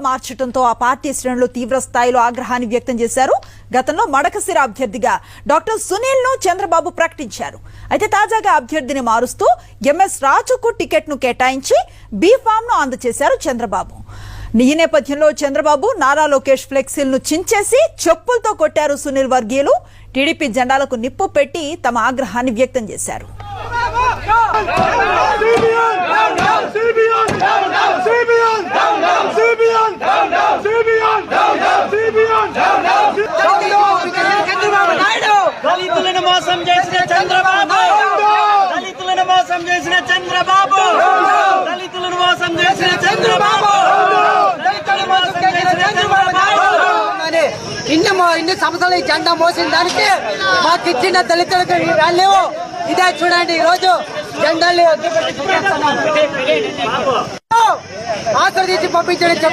మార్చడంతో ఆ పార్టీ శ్రేణులు తీవ్ర స్థాయిలో ఆగ్రహాన్ని వ్యక్తం చేశారు. గతంలో మడకశిర అభ్యర్థిగా డాక్టర్ సునీల్ ను చంద్రబాబు ప్రకటించారు. అయితే తాజాగా అభ్యర్థిని మారుస్తూ ఎంఎస్ రాజుకు టికెట్ ను కేటాయించి బీ ఫామ్ ను అందజేశారు చంద్రబాబు. ఈ నేపథ్యంలో చంద్రబాబు నారా లోకేష్ ఫ్లెక్సీలను చించేసి చెప్పులతో కొట్టారు సునీల్ వర్గీయులు. టీడీపీ జెండాలకు నిప్పు పెట్టి తమ ఆగ్రహాన్ని వ్యక్తం చేశారు. దళితులను మోసం చేసిన చంద్రబాబు, దళితులను మోసం చేసిన చంద్రబాబు, దళితులను మోసం చేసిన చంద్రబాబు, దళితులను మోసం చేసిన చంద్రబాబు. ఇన్ని సంవత్సరాలు ఈ జెండా మోసిన దానికి మాకు ఇచ్చిన దళితులకు వాల్యూ ఇదే. చూడండి, ఈ రోజు జెండాలు ఆశీర్వదించి పంపించడం చెప్పారు.